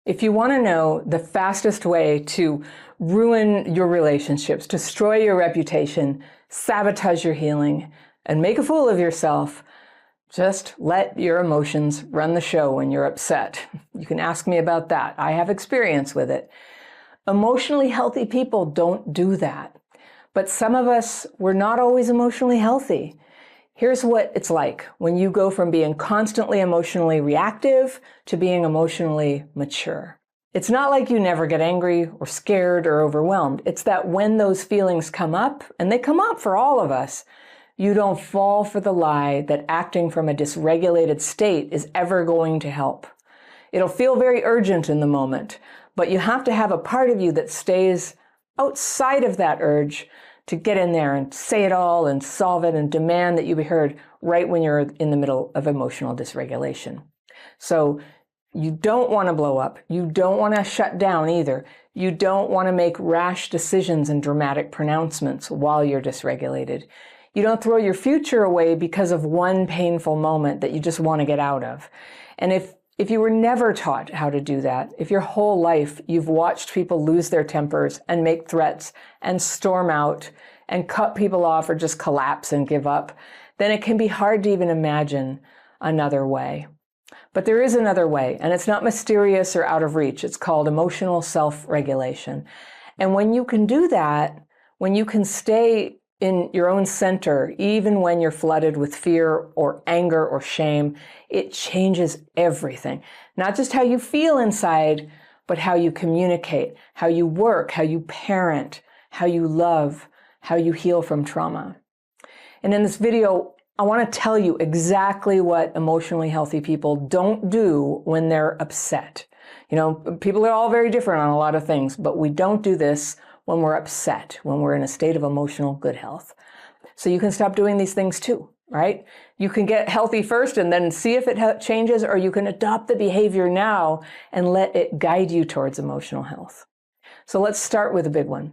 If you want to know the fastest way to ruin your relationships, destroy your reputation, sabotage your healing, and make a fool of yourself, just let your emotions run the show when you're upset. You can ask me about that. I have experience with it. Emotionally healthy people don't do that. But some of us, we're not always emotionally healthy. Here's what it's like when you go from being constantly emotionally reactive to being emotionally mature. It's not like you never get angry or scared or overwhelmed. It's that when those feelings come up, and they come up for all of us, you don't fall for the lie that acting from a dysregulated state is ever going to help. It'll feel very urgent in the moment, but you have to have a part of you that stays outside of that urge to get in there and say it all and solve it and demand that you be heard right when you're in the middle of emotional dysregulation. So you don't want to blow up. You don't want to shut down either. You don't want to make rash decisions and dramatic pronouncements while you're dysregulated. You don't throw your future away because of one painful moment that you just want to get out of. And if you were never taught how to do that, if your whole life you've watched people lose their tempers and make threats and storm out and cut people off or just collapse and give up, then it can be hard to even imagine another way. But there is another way, and it's not mysterious or out of reach. It's called emotional self-regulation. And when you can do that, when you can stay in your own center, even when you're flooded with fear or anger or shame, it changes everything. Not just how you feel inside, but how you communicate, how you work, how you parent, how you love, how you heal from trauma. And in this video, I want to tell you exactly what emotionally healthy people don't do when they're upset. You know, people are all very different on a lot of things, but we don't do this when we're upset, when we're in a state of emotional good health. So you can stop doing these things too, right? You can get healthy first and then see if it changes, or you can adopt the behavior now and let it guide you towards emotional health. So let's start with a big one.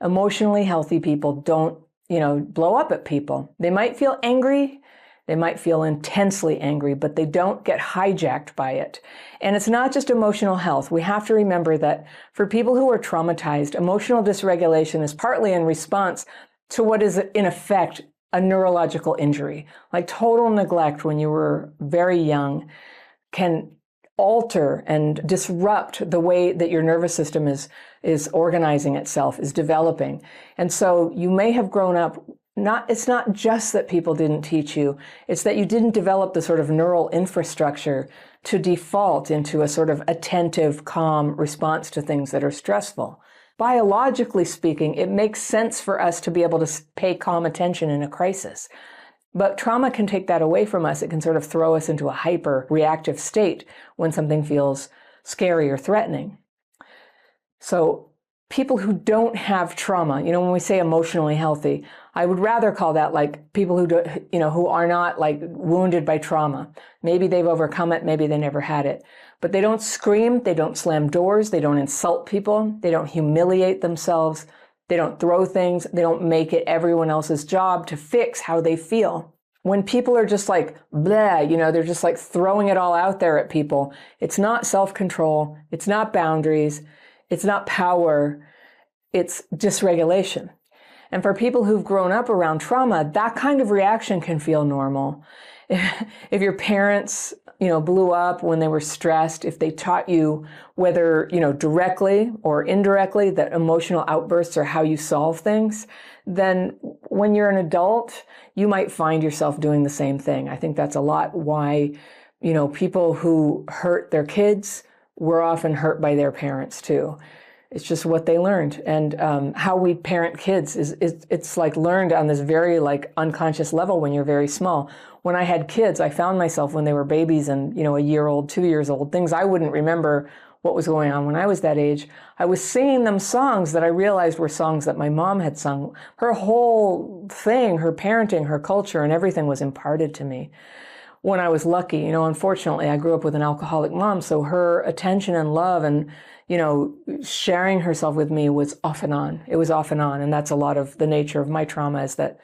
Emotionally healthy people don't, blow up at people. They might feel angry. They might feel intensely angry, but they don't get hijacked by it. And it's not just emotional health. We have to remember that for people who are traumatized, emotional dysregulation is partly in response to what is, in effect, a neurological injury. Like total neglect when you were very young can alter and disrupt the way that your nervous system is organizing itself, is developing. And so you may have grown up it's not just that people didn't teach you, it's that you didn't develop the sort of neural infrastructure to default into a sort of attentive, calm response to things that are stressful. Biologically speaking, it makes sense for us to be able to pay calm attention in a crisis. But trauma can take that away from us. It can sort of throw us into a hyper-reactive state when something feels scary or threatening. So people who don't have trauma, when we say emotionally healthy, I would rather call that like people who do, who are not like wounded by trauma. Maybe they've overcome it, maybe they never had it. But they don't scream, they don't slam doors, they don't insult people, they don't humiliate themselves, they don't throw things, they don't make it everyone else's job to fix how they feel. When people are just like, blah, they're just like throwing it all out there at people, it's not self-control, it's not boundaries, it's not power, it's dysregulation. And for people who've grown up around trauma, that kind of reaction can feel normal. If your parents, blew up when they were stressed, if they taught you whether, directly or indirectly that emotional outbursts are how you solve things, then when you're an adult, you might find yourself doing the same thing. I think that's a lot why, people who hurt their kids were often hurt by their parents too. It's just what they learned. And how we parent kids it's like learned on this very like unconscious level when you're very small. When I had kids, I found myself when they were babies and, a year old, 2 years old, things I wouldn't remember what was going on when I was that age. I was singing them songs that I realized were songs that my mom had sung. Her whole thing, her parenting, her culture, and everything was imparted to me. When I was lucky, unfortunately, I grew up with an alcoholic mom, so her attention and love and, sharing herself with me was off and on. It was off and on, and that's a lot of the nature of my trauma, is that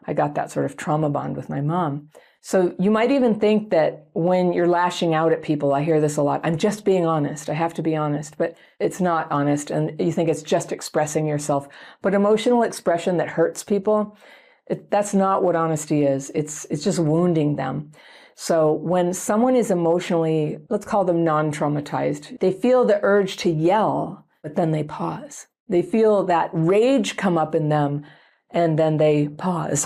I got that sort of trauma bond with my mom. So you might even think that when you're lashing out at people, I hear this a lot, I'm just being honest, I have to be honest, but it's not honest, and you think it's just expressing yourself. But emotional expression that hurts people, that's not what honesty is. It's just wounding them. So when someone is emotionally, let's call them non-traumatized, they feel the urge to yell, but then they pause. They feel that rage come up in them, and then they pause.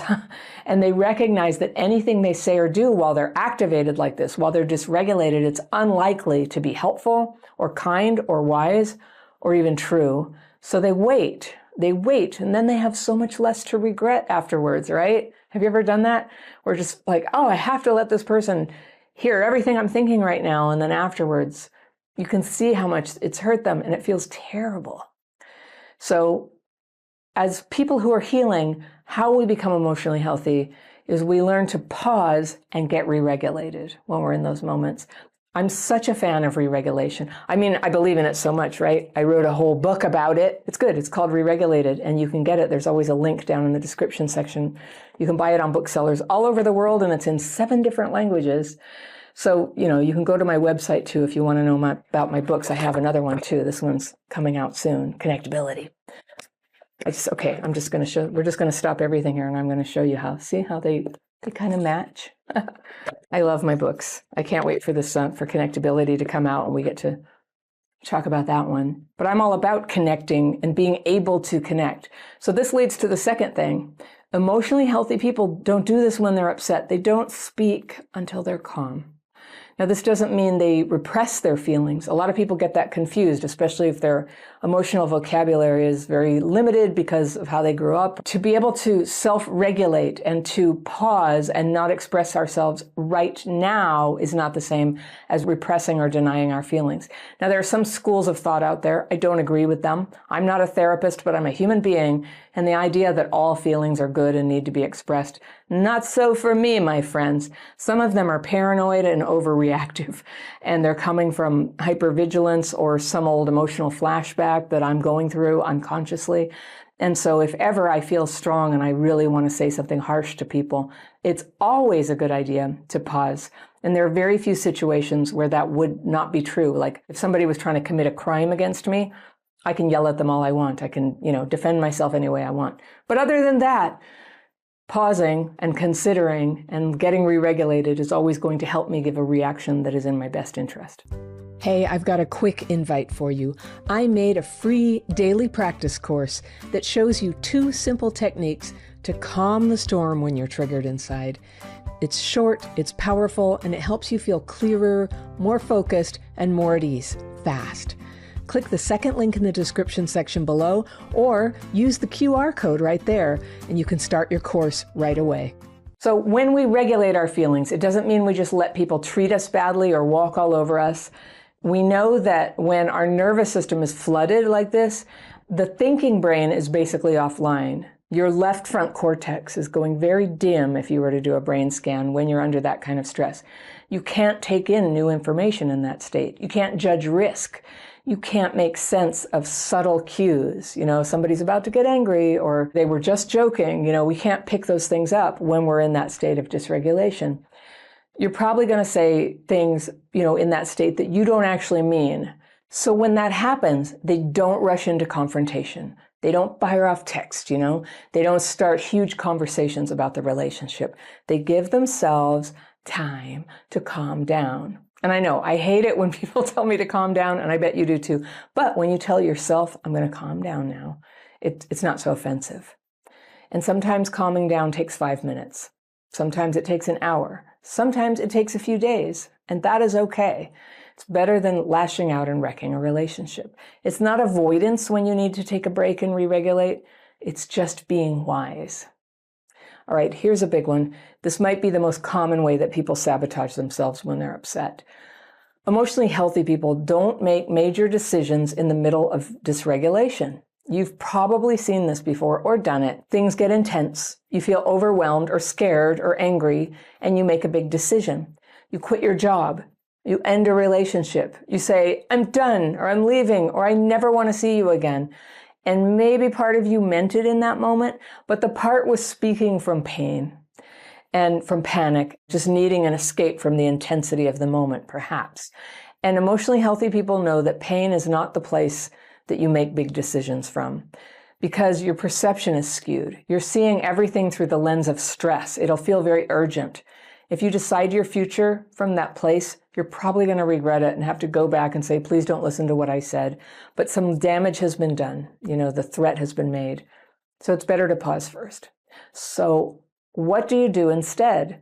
And they recognize that anything they say or do while they're activated like this, while they're dysregulated, it's unlikely to be helpful or kind or wise or even true. So they wait, and then they have so much less to regret afterwards, right? Have you ever done that? We're just like, oh, I have to let this person hear everything I'm thinking right now. And then afterwards, you can see how much it's hurt them and it feels terrible. So as people who are healing, how we become emotionally healthy is we learn to pause and get re-regulated when we're in those moments. I'm such a fan of re-regulation. I mean, I believe in it so much, right? I wrote a whole book about it. It's good. It's called Re-Regulated, and you can get it. There's always a link down in the description section. You can buy it on booksellers all over the world, and it's in 7 different languages. So, you can go to my website too if you want to know about my books. I have another one too. This one's coming out soon, Connectability. I'm just going to show, we're just going to stop everything here and I'm going to show you see how they kind of match. I love my books. I can't wait for this, for Connectability to come out and we get to talk about that one. But I'm all about connecting and being able to connect. So this leads to the second thing. Emotionally healthy people don't do this when they're upset. They don't speak until they're calm. Now, this doesn't mean they repress their feelings. A lot of people get that confused, especially if their emotional vocabulary is very limited because of how they grew up. To be able to self-regulate and to pause and not express ourselves right now is not the same as repressing or denying our feelings. Now, there are some schools of thought out there. I don't agree with them. I'm not a therapist, but I'm a human being. And the idea that all feelings are good and need to be expressed, not so for me, my friends. Some of them are paranoid and overreactive, and they're coming from hypervigilance or some old emotional flashback that I'm going through unconsciously. And so if ever I feel strong and I really want to say something harsh to people, it's always a good idea to pause. And there are very few situations where that would not be true. Like if somebody was trying to commit a crime against me, I can yell at them all I want. I can, defend myself any way I want. But other than that, pausing and considering and getting re-regulated is always going to help me give a reaction that is in my best interest. Hey, I've got a quick invite for you. I made a free daily practice course that shows you 2 simple techniques to calm the storm when you're triggered inside. It's short, it's powerful, and it helps you feel clearer, more focused, and more at ease, fast. Click the second link in the description section below or use the QR code right there and you can start your course right away. So when we regulate our feelings, it doesn't mean we just let people treat us badly or walk all over us. We know that when our nervous system is flooded like this, the thinking brain is basically offline. Your left front cortex is going very dim if you were to do a brain scan when you're under that kind of stress. You can't take in new information in that state. You can't judge risk. You can't make sense of subtle cues. Somebody's about to get angry or they were just joking. We can't pick those things up when we're in that state of dysregulation. You're probably going to say things, in that state that you don't actually mean. So when that happens, they don't rush into confrontation. They don't fire off text, They don't start huge conversations about the relationship. They give themselves time to calm down. And I know, I hate it when people tell me to calm down, and I bet you do too. But when you tell yourself, I'm going to calm down now, it's not so offensive. And sometimes calming down takes 5 minutes. Sometimes it takes an hour. Sometimes it takes a few days, and that is okay. It's better than lashing out and wrecking a relationship. It's not avoidance when you need to take a break and re-regulate. It's just being wise. All right, here's a big one. This might be the most common way that people sabotage themselves when they're upset. Emotionally healthy people don't make major decisions in the middle of dysregulation. You've probably seen this before or done it. Things get intense. You feel overwhelmed or scared or angry, and you make a big decision. You quit your job. You end a relationship. You say, I'm done, or I'm leaving, or I never want to see you again. And maybe part of you meant it in that moment, but the part was speaking from pain. and from panic, just needing an escape from the intensity of the moment, perhaps. And emotionally healthy people know that pain is not the place that you make big decisions from, because your perception is skewed. You're seeing everything through the lens of stress. It'll feel very urgent. If you decide your future from that place, you're probably going to regret it and have to go back and say, please don't listen to what I said. But some damage has been done. The threat has been made. So it's better to pause first. So what do you do instead?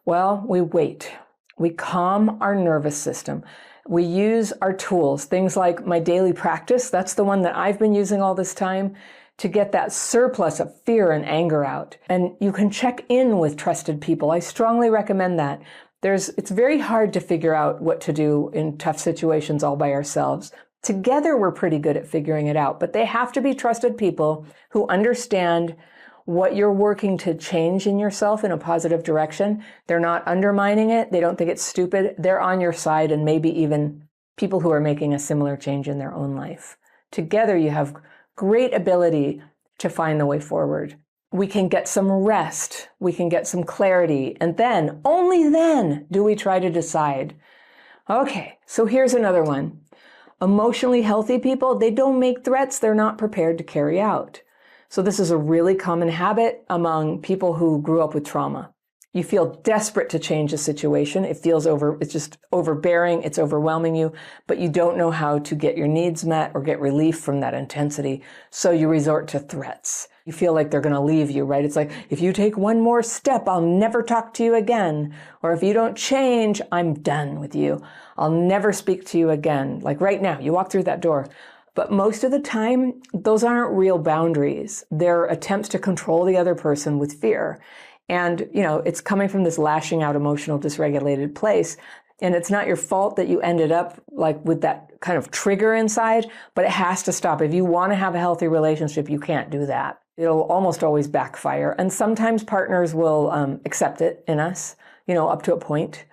Well, we wait. We calm our nervous system. We use our tools, things like my daily practice. That's the one that I've been using all this time to get that surplus of fear and anger out. And you can check in with trusted people. I strongly recommend that. It's very hard to figure out what to do in tough situations all by ourselves. Together, we're pretty good at figuring it out, but they have to be trusted people who understand what you're working to change in yourself in a positive direction. They're not undermining it. They don't think it's stupid. They're on your side, and maybe even people who are making a similar change in their own life. Together, you have great ability to find the way forward. We can get some rest. We can get some clarity. And then, only then, do we try to decide. Okay, so here's another one. Emotionally healthy people, they don't make threats they're not prepared to carry out. So this is a really common habit among people who grew up with trauma. You feel desperate to change a situation. It's just overbearing. It's overwhelming you, but you don't know how to get your needs met or get relief from that intensity. So you resort to threats. You feel like they're going to leave you, right? It's like, if you take one more step, I'll never talk to you again. Or if you don't change, I'm done with you. I'll never speak to you again. Like right now, you walk through that door. But most of the time, those aren't real boundaries. They're attempts to control the other person with fear. And, it's coming from this lashing out, emotional, dysregulated place. And it's not your fault that you ended up like with that kind of trigger inside, but it has to stop. If you want to have a healthy relationship, you can't do that. It'll almost always backfire. And sometimes partners will accept it in us, up to a point.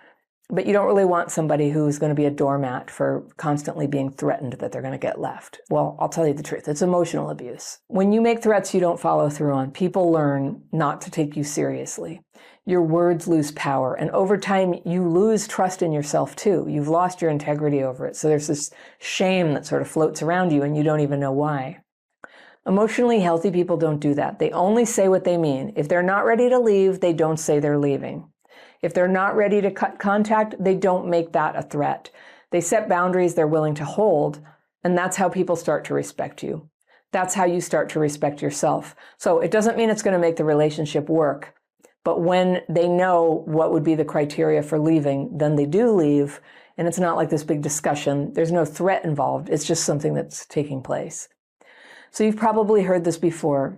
But you don't really want somebody who's going to be a doormat for constantly being threatened that they're going to get left. Well, I'll tell you the truth. It's emotional abuse. When you make threats you don't follow through on, people learn not to take you seriously. Your words lose power. And over time, you lose trust in yourself too. You've lost your integrity over it. So there's this shame that sort of floats around you and you don't even know why. Emotionally healthy people don't do that. They only say what they mean. If they're not ready to leave, they don't say they're leaving. If they're not ready to cut contact, they don't make that a threat. They set boundaries they're willing to hold, and that's how people start to respect you. That's how you start to respect yourself. So it doesn't mean it's going to make the relationship work, but when they know what would be the criteria for leaving, then they do leave, and it's not like this big discussion. There's no threat involved. It's just something that's taking place. So you've probably heard this before.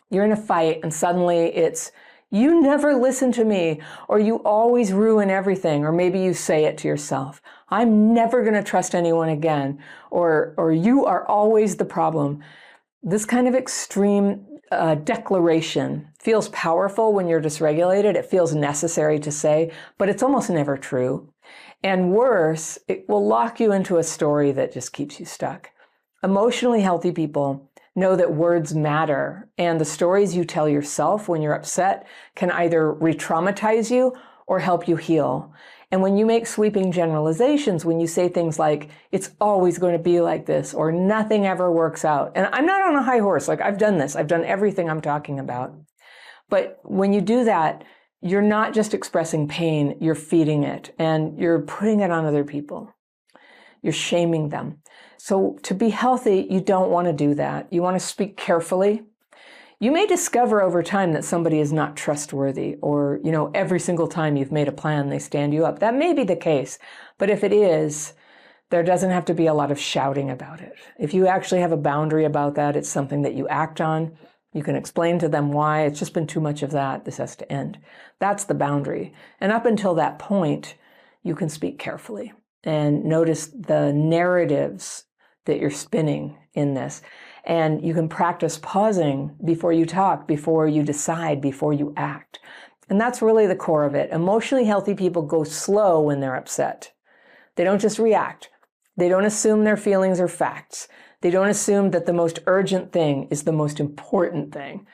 You're in a fight, and suddenly it's, you never listen to me, or you always ruin everything, or maybe you say it to yourself. I'm never going to trust anyone again, or you are always the problem. This kind of extreme declaration feels powerful when you're dysregulated. It feels necessary to say, but it's almost never true. And worse, it will lock you into a story that just keeps you stuck. Emotionally healthy people know that words matter, and the stories you tell yourself when you're upset can either re-traumatize you or help you heal. And when you make sweeping generalizations, when you say things like, it's always going to be like this, or nothing ever works out. And I'm not on a high horse, like I've done this. I've done everything I'm talking about. But when you do that, you're not just expressing pain, you're feeding it, and you're putting it on other people. You're shaming them. So to be healthy, you don't want to do that. You want to speak carefully. You may discover over time that somebody is not trustworthy, or, every single time you've made a plan, they stand you up. That may be the case. But if it is, there doesn't have to be a lot of shouting about it. If you actually have a boundary about that, it's something that you act on. You can explain to them why. It's just been too much of that. This has to end. That's the boundary. And up until that point, you can speak carefully and notice the narratives that you're spinning in this. And you can practice pausing before you talk, before you decide, before you act. And that's really the core of it. Emotionally healthy people go slow when they're upset. They don't just react. They don't assume their feelings are facts. They don't assume that the most urgent thing is the most important thing.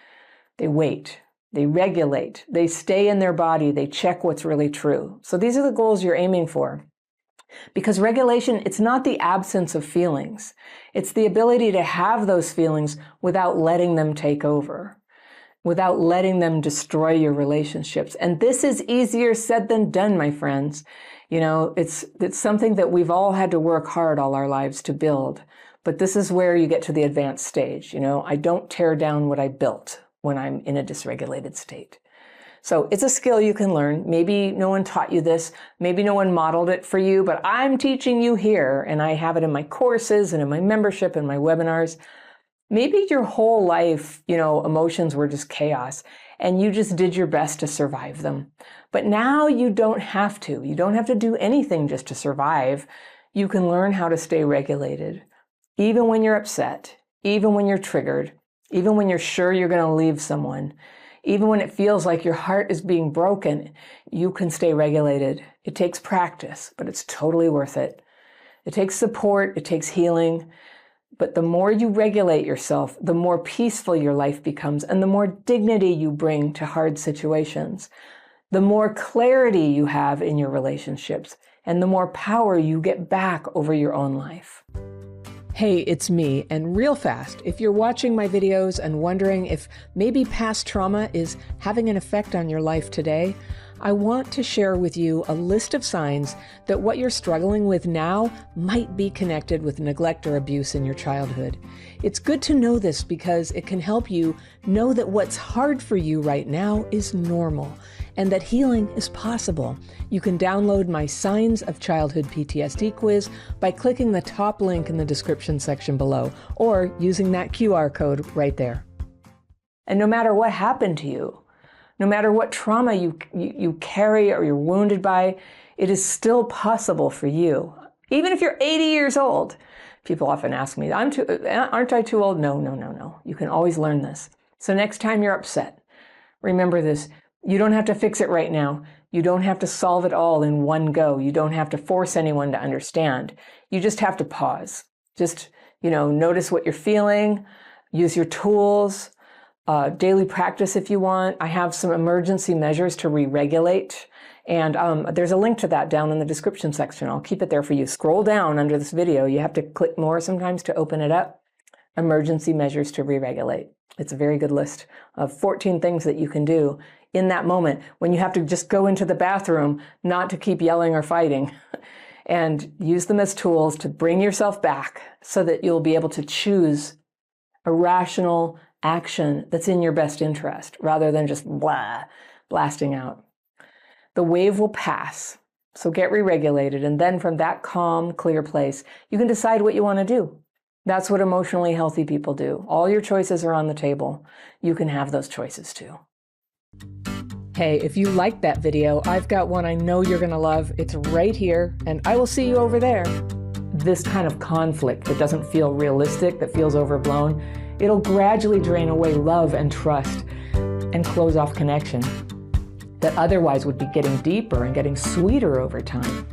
They wait. they regulate, they stay in their body, they check what's really true. So these are the goals you're aiming for. Because regulation, it's not the absence of feelings. It's the ability to have those feelings without letting them take over, without letting them destroy your relationships. And this is easier said than done, my friends. You know, it's something that we've all had to work hard all our lives to build. But this is where you get to the advanced stage. You know, I don't tear down what I built when I'm in a dysregulated state. So it's a skill you can learn. Maybe no one taught you this. Maybe no one modeled it for you, but I'm teaching you here, and I have it in my courses and in my membership and my webinars. Maybe your whole life, you know, emotions were just chaos and you just did your best to survive them. But now you don't have to. You don't have to do anything just to survive. You can learn how to stay regulated, even when you're upset, even when you're triggered, even when you're sure you're going to leave someone. Even when it feels like your heart is being broken, you can stay regulated. It takes practice, but it's totally worth it. It takes support, it takes healing, but the more you regulate yourself, the more peaceful your life becomes and the more dignity you bring to hard situations, the more clarity you have in your relationships, and the more power you get back over your own life. Hey, it's me, and real fast, if you're watching my videos and wondering if maybe past trauma is having an effect on your life today, I want to share with you a list of signs that what you're struggling with now might be connected with neglect or abuse in your childhood. It's good to know this because it can help you know that what's hard for you right now is normal and that healing is possible. You can download my Signs of Childhood PTSD quiz by clicking the top link in the description section below or using that QR code right there. And no matter what happened to you, no matter what trauma you carry or you're wounded by, it is still possible for you. Even if you're 80 years old. People often ask me, aren't I too old? No. You can always learn this. So next time you're upset, remember this. You don't have to fix it right now. You don't have to solve it all in one go. You don't have to force anyone to understand. You just have to pause. Just, notice what you're feeling, use your tools, daily practice if you want. I have some emergency measures to re-regulate. And there's a link to that down in the description section. I'll keep it there for you. Scroll down under this video. You have to click more sometimes to open it up. Emergency measures to re-regulate. It's a very good list of 14 things that you can do in that moment when you have to just go into the bathroom, not to keep yelling or fighting, and use them as tools to bring yourself back so that you'll be able to choose a rational action that's in your best interest rather than just blasting out. The wave will pass, so get re-regulated, and then from that calm, clear place, you can decide what you want to do. That's what emotionally healthy people do. All your choices are on the table. You can have those choices too. Hey, if you liked that video, I've got one I know you're going to love. It's right here, and I will see you over there. This kind of conflict that doesn't feel realistic, that feels overblown, it'll gradually drain away love and trust and close off connection that otherwise would be getting deeper and getting sweeter over time.